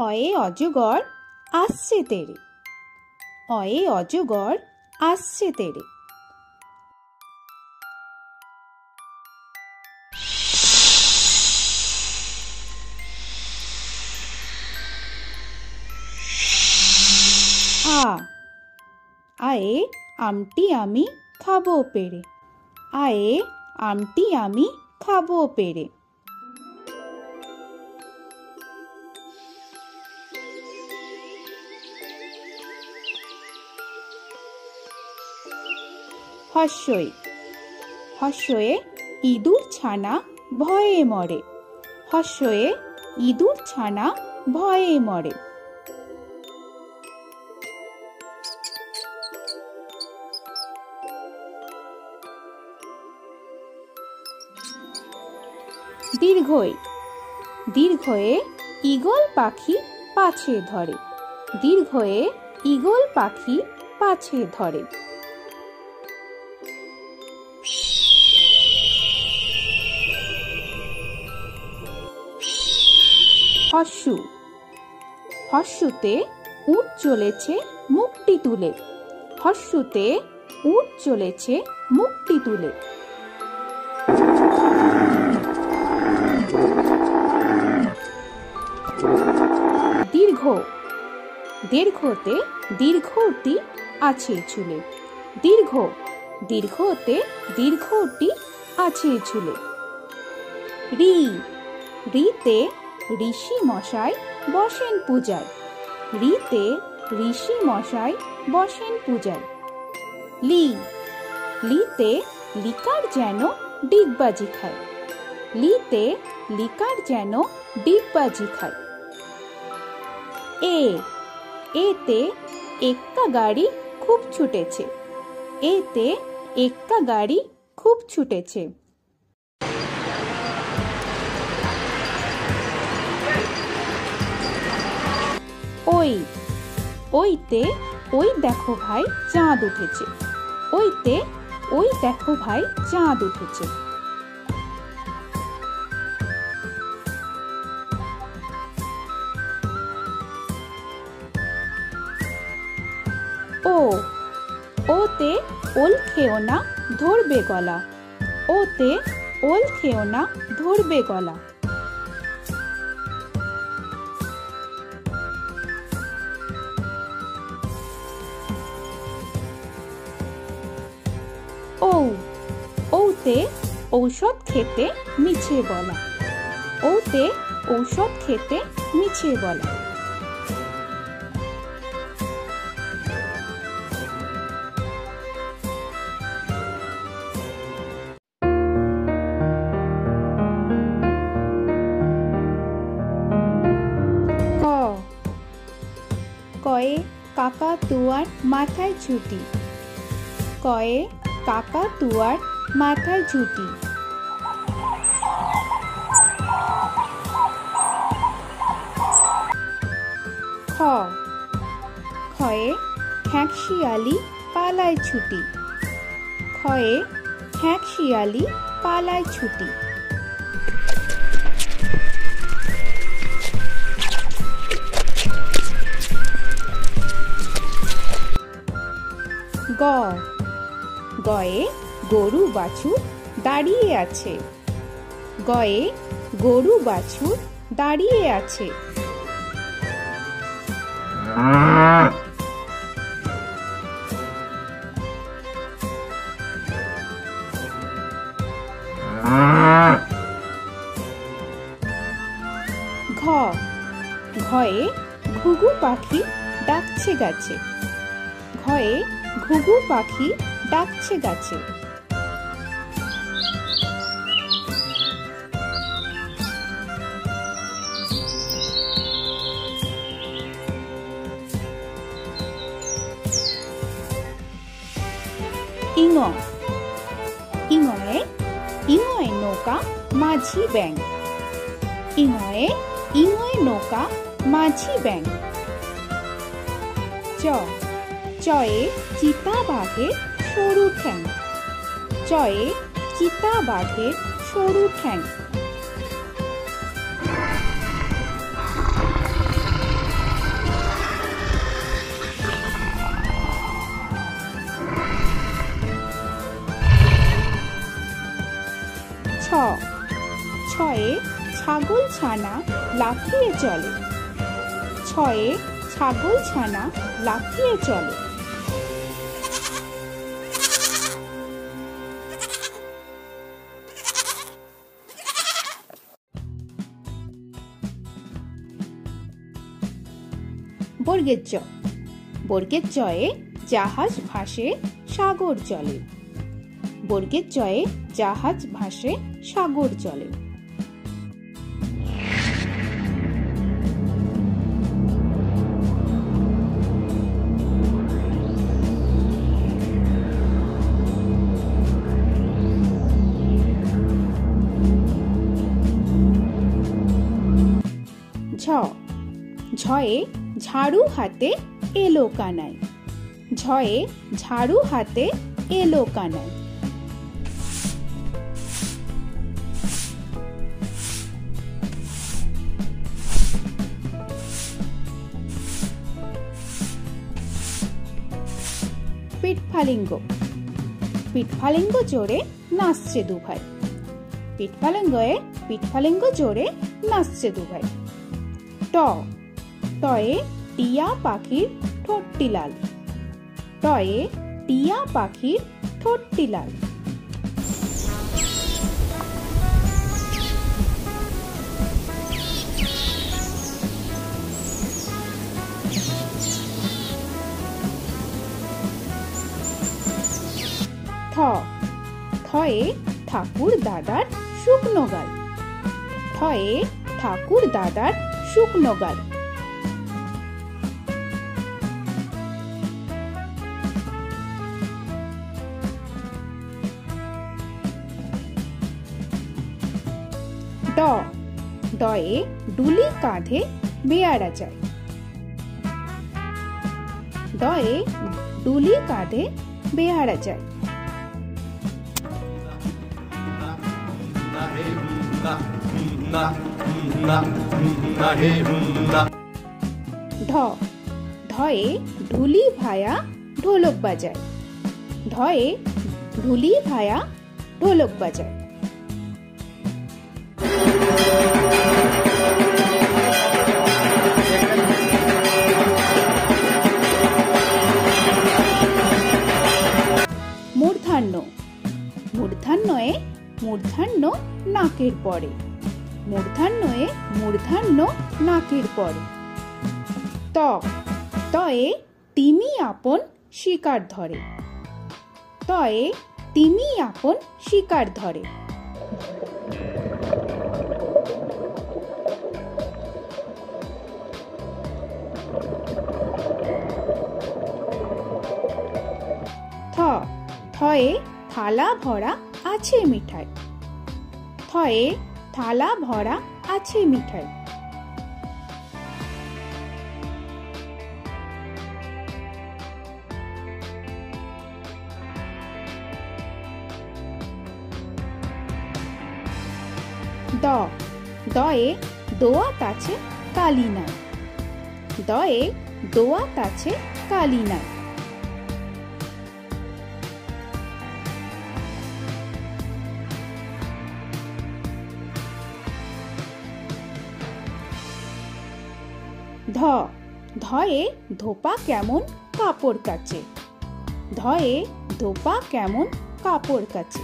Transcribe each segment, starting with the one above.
অয়ে অজগর আসছে তেরে, অয়ে অজগর আসছে তেরে। আ, আয়ে আমটি আমি খাবো পেরে, আয়ে আমটি আমি খাবো পেরে। হর্ষই, হর্ষয়ে ইঁদুর ছানা ভয়ে মরে, হর্ষয়ে ইঁদুর ছানা ভয়ে মরে। দীর্ঘই, দীর্ঘয়ে ঈগল পাখি পাছে ধরে, দীর্ঘয়ে ঈগল পাখি পাছে ধরে। হর্ষু, হর্ষুতে উট চলেছে মুখটি তুলে, হর্ষুতে উট চলেছে মুখটি তুলে। দীর্ঘ, দীর্ঘতে দীর্ঘটি আছে ঝুলে, দীর্ঘ, দীর্ঘতে দীর্ঘটি আছে ঝুলে। রি, রিতে ঋষি মশাই বসেন পূজায়, রিতে ঋষি মশাই বসেন পূজায়। লি, লিতে লিকার যেন ডিগবাজি খায়, লিতে লিকার যেন ডিগবাজি খায়। এ, এতে এক্কা গাড়ি খুব ছুটেছে, এতে এক্কা গাড়ি খুব ছুটেছে। ওই, ওইতে ওই দেখো ভাই চাঁদ উঠেছে, ওইতে ওই দেখো ভাই চাঁদ উঠেছে। ও, ওতে ওল খেও না ধরবে গলা, ওতে ওল খেও না ধরবে গলা। ও, ওতে ঔষধ খেতে মিছে বলা, ওতে ঔষধ খেতে মিছে বলা। ক, কয়ে কাকাতুয়ার মাথায় ছুটি, কয়ে কাকাতুয়ার মাথায় ঝুঁটি। খ, খয়ে খ্যাঁকশিয়ালি পালায় ছুটি, খয়ে খ্যাঁকশিয়ালি পালায় ছুটি। গ, গয়ে গরু বাছুর দাঁড়িয়ে আছে, গয়ে গরু বাছুর দাঁড়িয়ে আছে। ঘ, ঘয়ে ঘুঘু পাখি ডাকছে গাছে, ঘয়ে ঘুঘু পাখি ডাকছে গাছে। ইঙ, ইঙয়ে ইঙয়ে নৌকা মাঝি ব্যাং, ইঙয়ে ইঙয়ে নৌকা মাঝি ব্যাং। চ, চয়ে চিতা বাঘের সরু ঠ্যাং, চয়ে চিতা বাঘের সরু ঠ্যাং। ছয়ে ছাগল ছানা লাফিয়ে চলে। ছয়ে ছাগল ছানা লাফিয়ে চলে। বর্গের জ। বর্গের জয়ে জাহাজ ভাসে সাগর জলে। বর্গের জয়ে জাহাজ ভাসে সাগর জলে। ঝ। ঝয়ে ঝাড়ু হাতে এলো কানাই। ঝয়ে ঝাড়ু হাতে এলো কানাই। পিঠফালিঙ্গ। পিঠফালিঙ্গ জোরে নাচছে দুভাই। পিঠফালিঙ্গয়ে পিঠফালিঙ্গ জোরে নাচছে দুভাই। ট। টয়ে টিয়া পাখির ঠোঁটটি লাল। টয়ে টিয়া পাখির ঠোঁটটি লাল। থ। থয়ে ঠাকুর দাদার শুকনো গাল। থয়ে ঠাকুর দাদার শুকনো গাল। ড। ডয়ে ডুলি কাঁধে বেয়ারা যায়। ডয়ে ডুলি কাঁধে বেয়ারা যায়। ঢ। ঢয়ে ঢুলি ভায়া ঢোলক বাজায়। ঢয়ে ঢুলি ভায়া ঢোলক বাজায়। মূর্ধান্য। মূর্ধান্যয়ে মূর্ধান্য নাকের পরে। মূর্ধান্যয়ে মূর্ধান্য নাকের পরে। ত। তয়ে তিমি আপন শিকার ধরে। তয়ে তিমি আপন শিকার ধরে। থ। থয়ে থালা ভরা আছে মিঠাই। থয়ে থালা ভরা আছে মিঠাই। দ। দয়ে দোয়াত আছে কালি নাই। দয়ে দোয়াত আছে কালি নাই। ধ। ধয়ে ধোপা কেমন কাপড় কাচে। ধয়ে ধোপা কেমন কাপড় কাচে।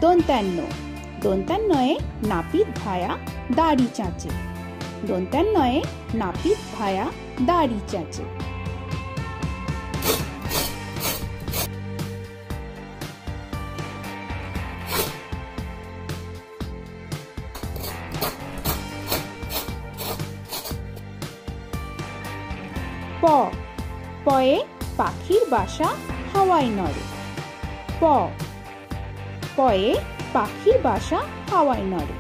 দন্তান্ন। দন্তান্নয়ে নাপিত ভায়া দাড়ি চাঁচে। দন্তান্নয়ে নাপিত ভায়া দাড়ি চাঁচে। প। পয়ে পাখির বাসা হাওয়ায় নড়ে। প। পয়ে পাখির বাসা হাওয়ায় নড়ে।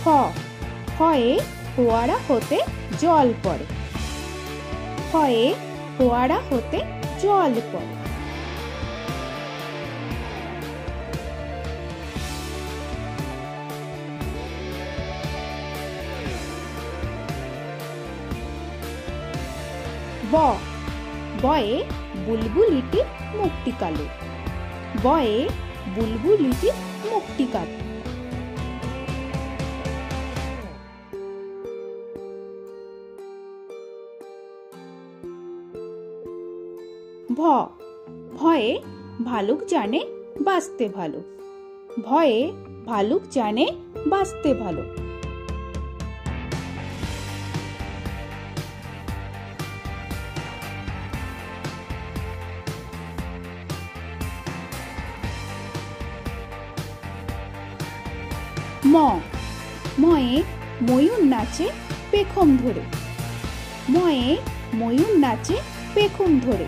হ। হয়ে ফোয়ারা হতে জল পড়ে। হয়ে ফোয়ারা হতে জল পড়ে। ব বয়ে বুলবুলিটির মুখটি কালো। বয়ে বুলবুলিটির মুখটি কালো। ভ ভয়ে ভালুক জানে বাঁচতে ভালো। ভয়ে ভালুক জানে বাঁচতে ভালো। ম ময়ে ময়ূর নাচে পেখম ধরে। ময়ে ময়ূর নাচে পেখম ধরে।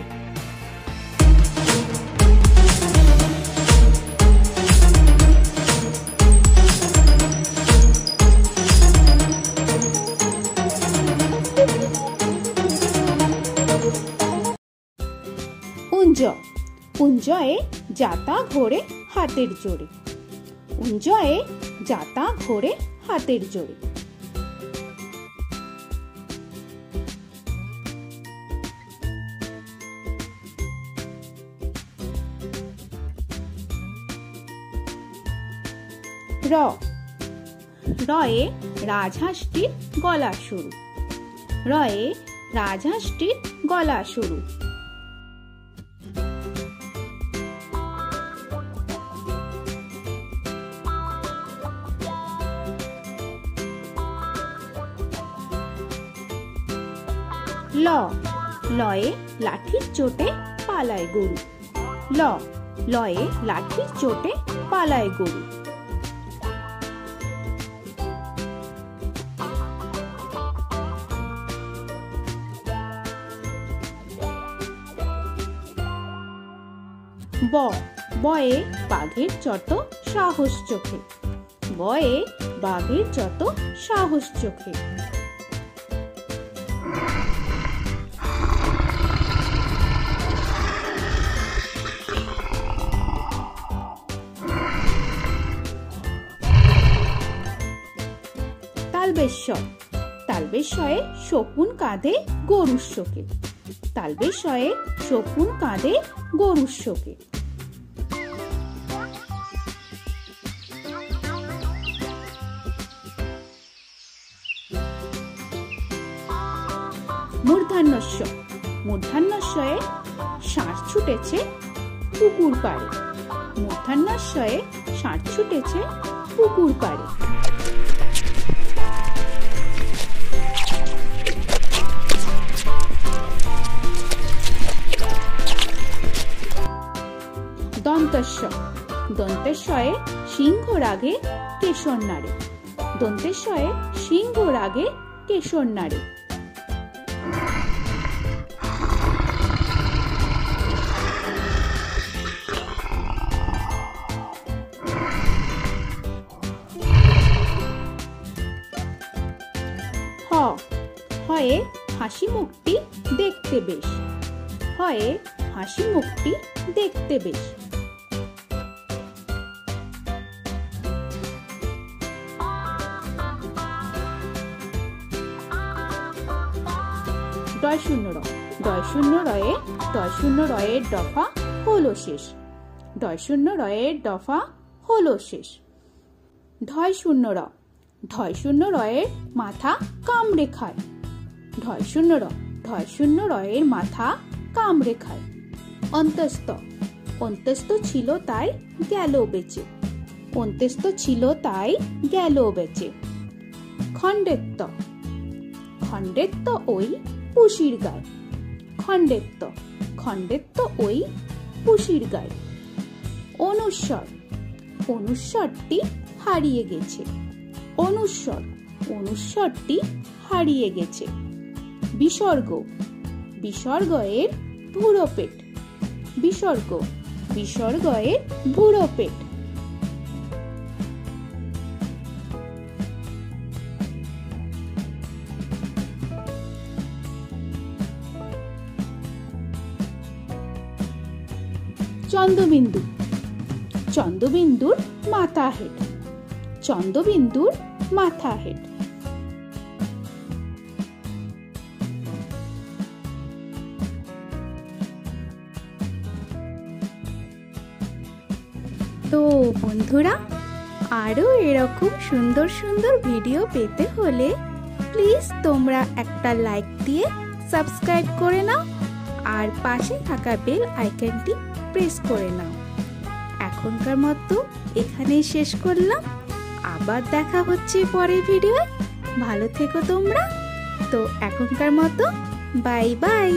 উঞ্জ উঞ্জয়ে যাতা ঘোরে হাতের জোরে। উঞ্জয়ে যাতা ঘোরে হাতের জোরে। র রয়ে রাজহাঁসটির গলা সরু। রয়ে রাজহাঁসটির গলা সরু। ল লয়ে লাঠির চোটে পালায় গরু। ল লয়ে লাঠির চোটে পালায় গরু। ব বয়ে বাঘের যত সাহস চোখে। বয়ে বাঘের যত সাহস চোখে। তালবেশ্বর তালবেশ্বরে শকুন কাঁধে গরুর শোকে। তালবেশ্বরে শকুন কাঁধে গরুর শোকে। মূর্ধন্যস্ব মূর্ধন্যস্বয়ে ষাঁড় ছুটেছে পুকুর পাড়ে। মূর্ধন্যস্বয়ে ষাঁড় ছুটেছে পুকুর পাড়ে। দন্তস্ব দন্তেশ্বয়ে সিংহ রাগে কেশর নাড়ে। দন্তেশ্বয়ে সিংহ রাগে কেশর নাড়ে। হ হয়ে হাসি মুখটি দেখতে বেশ। হয়ে হাসি মুখটি দেখতে বেশ। ডয় শূন্য র ডয় শূন্য রয়ের দফা হলো শেষ। ডয় শূন্য রয়ের দফা হলো শেষ। ঢয় শূন্য রয়ের মাথা কামড়ে খায়। ঢয় শূন্য রয়ের মাথা কামড়ে খায়। অন্তস্থ অন্তস্থ ছিল তাই গেল বেঁচে। অন্তস্থ ছিল তাই গেল বেঁচে। খণ্ডেত্ব খণ্ডেত্ব ওই পুষির গায়। খণ্ডেত্ব ওই পুষির গায়। অনুস্বর অনুস্বরটি হারিয়ে গেছে। অনুস্বরটি হারিয়ে গেছে। বিসর্গ বিসর্গয়ের বুড়ো পেট। বিসর্গয়ের বুড়ো পেট। চন্দ্রবিন্দু চন্দ্রবিন্দুর মাথা হেড। চন্দ্রবিন্দুর মাথা হেড। তো বন্ধুরা, আরও এরকম সুন্দর সুন্দর ভিডিও পেতে হলে প্লিজ তোমরা একটা লাইক দিয়ে সাবস্ক্রাইব করে নাও আর পাশে থাকা বেল আইকনটি প্রেস করে নাও। এখনকার মতো এখানেই শেষ করলাম, আবার দেখা হচ্ছে পরের ভিডিও। ভালো থেকো তোমরা। তো এখনকার মতো বাই বাই।